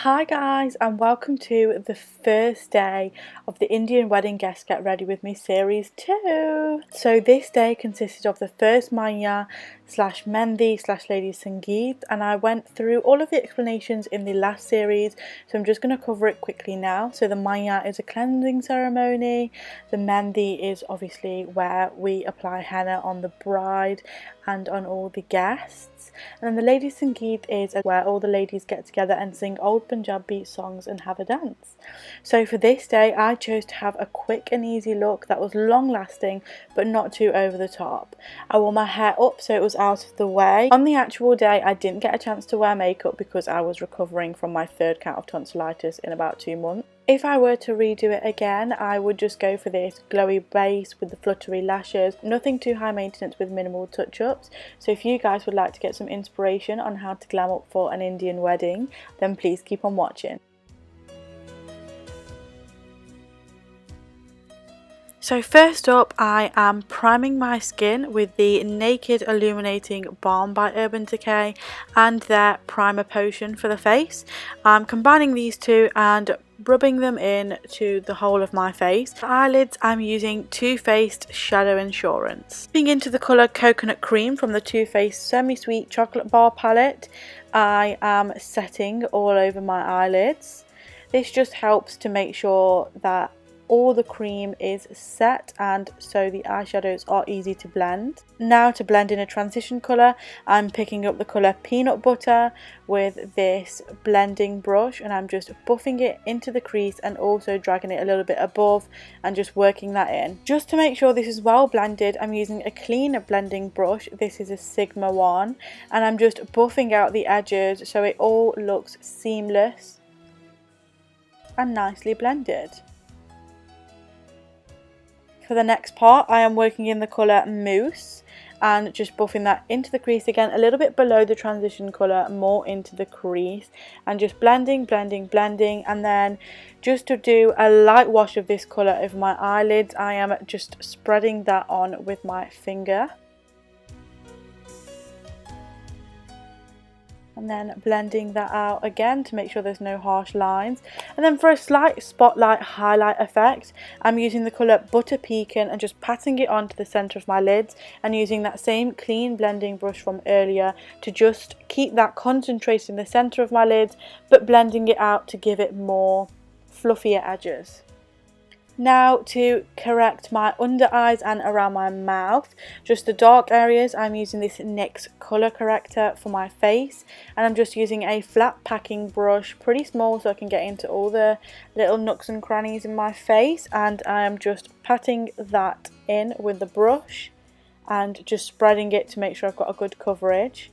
Hi guys, and welcome to the first day of the Indian Wedding Guest Get Ready With Me series 2. So this day consisted of the first Manya / Mehndi / Lady Sangeet, and I went through all of the explanations in the last series, so I'm just going to cover it quickly now. So the Manya is a cleansing ceremony, the Mehndi is obviously where we apply henna on the bride and on all the guests, and then the Lady Sangeet is where all the ladies get together and sing old Punjabi songs and have a dance. So for this day I chose to have a quick and easy look that was long lasting but not too over the top. I wore my hair up so it was out of the way. On the actual day I didn't get a chance to wear makeup because I was recovering from my third count of tonsillitis in about 2 months. If I were to redo it again, I would just go for this glowy base with the fluttery lashes, nothing too high maintenance with minimal touch-ups. So if you guys would like to get some inspiration on how to glam up for an Indian wedding, then please keep on watching. So first up, I am priming my skin with the Naked Illuminating Balm by Urban Decay and their primer potion for the face. I'm combining these two and rubbing them in to the whole of my face. For eyelids, I'm using Too Faced Shadow Insurance. Moving into the colour Coconut Cream from the Too Faced Semi-Sweet Chocolate Bar palette, I am setting all over my eyelids. This just helps to make sure that all the cream is set and so the eyeshadows are easy to blend. Now to blend in a transition colour, I'm picking up the colour Peanut Butter with this blending brush and I'm just buffing it into the crease and also dragging it a little bit above and just working that in. Just to make sure this is well blended, I'm using a clean blending brush. This is a Sigma one and I'm just buffing out the edges so it all looks seamless and nicely blended. For the next part, I am working in the colour Mousse and just buffing that into the crease again, a little bit below the transition colour, more into the crease, and just blending, and then just to do a light wash of this colour over my eyelids, I am just spreading that on with my finger. And then blending that out again to make sure there's no harsh lines. And then for a slight spotlight highlight effect, I'm using the colour Butter Pecan and just patting it onto the centre of my lids and using that same clean blending brush from earlier to just keep that concentrated in the centre of my lids but blending it out to give it more fluffier edges. Now to correct my under eyes and around my mouth, just the dark areas, I'm using this NYX colour corrector for my face and I'm just using a flat packing brush, pretty small so I can get into all the little nooks and crannies in my face, and I'm just patting that in with the brush and just spreading it to make sure I've got a good coverage.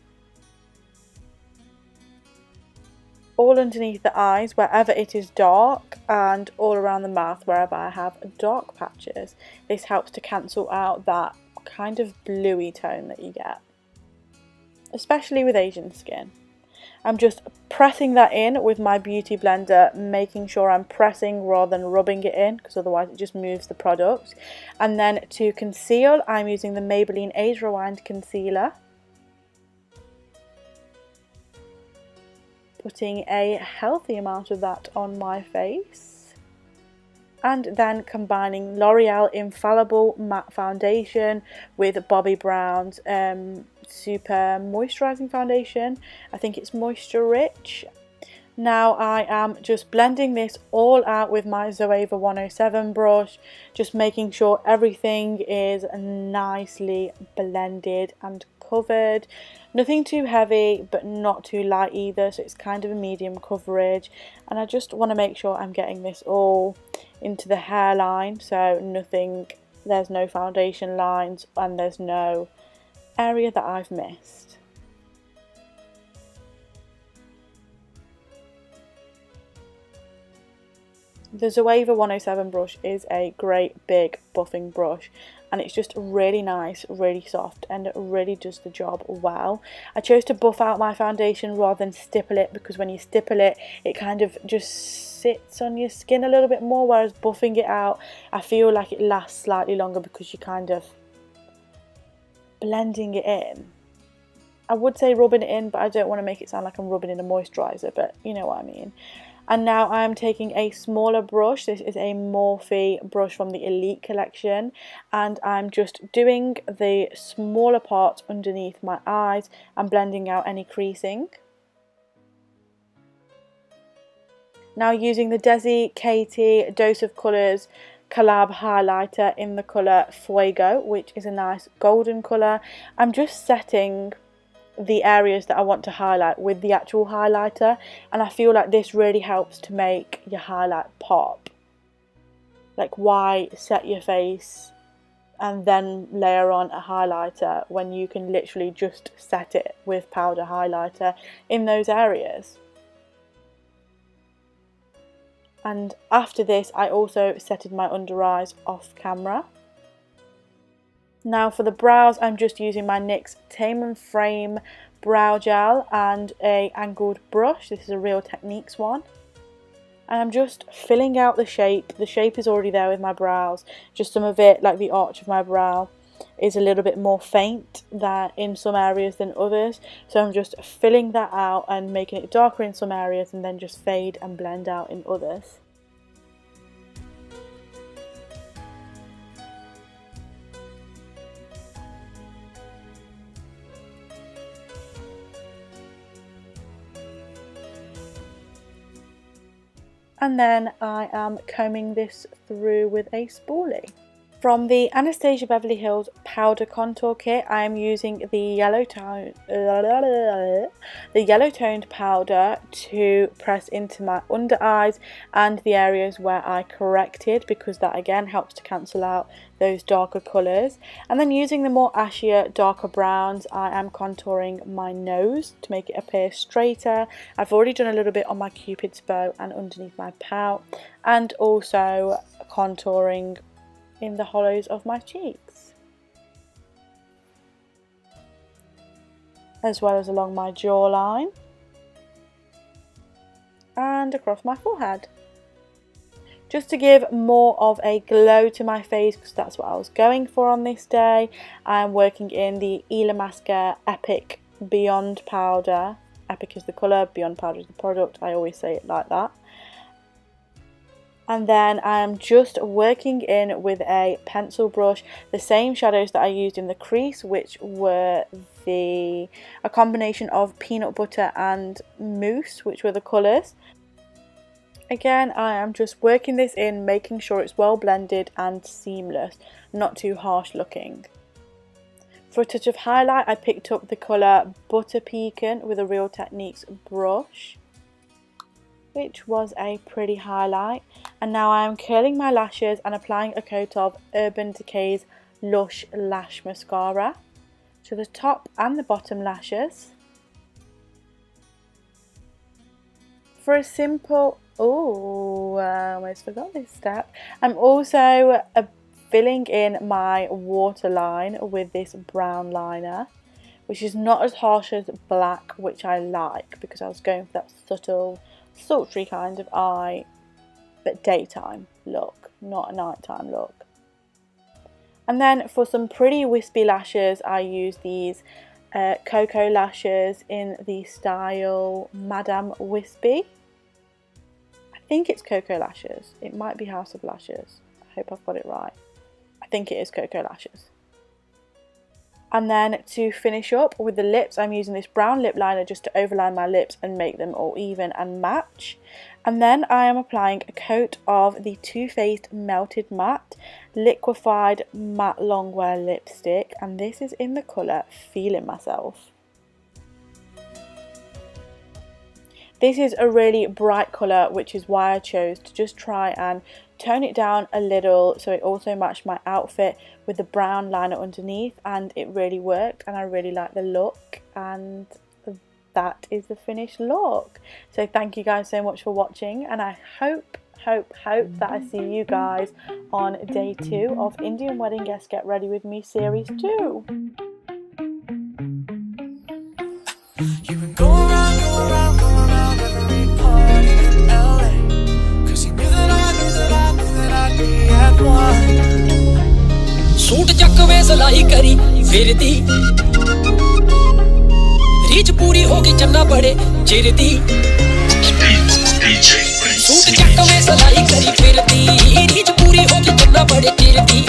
All underneath the eyes wherever it is dark and all around the mouth wherever I have dark patches. This helps to cancel out that kind of bluey tone that you get, especially with Asian skin. I'm just pressing that in with my beauty blender, making sure I'm pressing rather than rubbing it in because otherwise it just moves the product. And then to conceal, I'm using the Maybelline Age Rewind Concealer, putting a healthy amount of that on my face, and then combining L'Oreal Infallible Matte Foundation with Bobbi Brown's Super Moisturising Foundation. I think it's Moisture Rich. Now I am just blending this all out with my Zoeva 107 brush, just making sure everything is nicely blended and covered. Nothing too heavy but not too light either, so it's kind of a medium coverage, and I just want to make sure I'm getting this all into the hairline so there's no foundation lines and there's no area that I've missed. The Zoeva 107 brush is a great big buffing brush and it's just really nice, really soft, and it really does the job well. I chose to buff out my foundation rather than stipple it because when you stipple it, it kind of just sits on your skin a little bit more, whereas buffing it out, I feel like it lasts slightly longer because you're kind of blending it in. I would say rubbing it in, but I don't want to make it sound like I'm rubbing in a moisturiser, but you know what I mean. And now I'm taking a smaller brush. This is a Morphe brush from the Elite collection, and I'm just doing the smaller parts underneath my eyes and blending out any creasing. Now using the Desi Katie Dose of Colours collab highlighter in the colour Fuego, which is a nice golden colour, I'm just setting the areas that I want to highlight with the actual highlighter, and I feel like this really helps to make your highlight pop. Like, why set your face and then layer on a highlighter when you can literally just set it with powder highlighter in those areas? And after this I also setted my under eyes off camera. Now for the brows, I'm just using my NYX Tame & Frame brow gel and a angled brush. This is a Real Techniques one. And I'm just filling out the shape. The shape is already there with my brows. Just some of it, like the arch of my brow, is a little bit more faint than in some areas than others. So I'm just filling that out and making it darker in some areas and then just fade and blend out in others. And then I am combing this through with a spoolie. From the Anastasia Beverly Hills Powder Contour Kit, I am using the yellow toned powder to press into my under eyes and the areas where I corrected, because that again helps to cancel out those darker colours. And then using the more ashier, darker browns, I am contouring my nose to make it appear straighter. I've already done a little bit on my Cupid's bow and underneath my pout, and also contouring in the hollows of my cheeks, as well as along my jawline and across my forehead, just to give more of a glow to my face, because that's what I was going for on this day. I'm working in the Illamasqua Epic Beyond powder. Epic is the colour, Beyond powder is the product. I always say it like that. And then I'm just working in with a pencil brush the same shadows that I used in the crease, which were a combination of peanut butter and mousse, which were the colours. Again, I am just working this in, making sure it's well blended and seamless, not too harsh looking. For a touch of highlight, I picked up the colour Butter Pecan with a Real Techniques brush, which was a pretty highlight. And now I am curling my lashes and applying a coat of Urban Decay's Lush Lash Mascara to the top and the bottom lashes. For a simple, I almost forgot this step. I'm also filling in my waterline with this brown liner, which is not as harsh as black, which I like because I was going for that subtle, sultry kind of eye, but daytime look, not a nighttime look. And then for some pretty wispy lashes, I use these Cocoa lashes in the style Madame Wispy. I think it's Cocoa Lashes. It might be House of Lashes. I hope I've got it right. I think it is Cocoa Lashes. And then to finish up with the lips, I'm using this brown lip liner just to overline my lips and make them all even and match. And then I am applying a coat of the Too Faced Melted Matte Liquefied Matte Longwear Lipstick, and this is in the colour Feeling Myself. This is a really bright colour, which is why I chose to just try and tone it down a little so it also matched my outfit with the brown liner underneath, and it really worked and I really like the look, and that is the finished look. So thank you guys so much for watching, and I hope that I see you guys on day 2 of Indian Wedding Guest Get Ready With Me Series 2. You would go around every party in LA, 'cause you knew that I'd be at one. Suit ਚੱਕ ਵੇ ਸਲਾਈ ਕਰੀ ਫਿਰਦੀ ਰੀਝ ਪੂਰੀ ਹੋ ਗਈ ਜੰਨਾ ਬੜੇ ਚਿਰ ਦੀ suit ਚੱਕ ਵੇ ਸਲਾਈ ਕਰੀ ਫਿਰਦੀ ਰੀਝ ਪੂਰੀ ਹੋ ਗਈ ਜੰਨਾ ਬੜੇ ਚਿਰ ਦੀ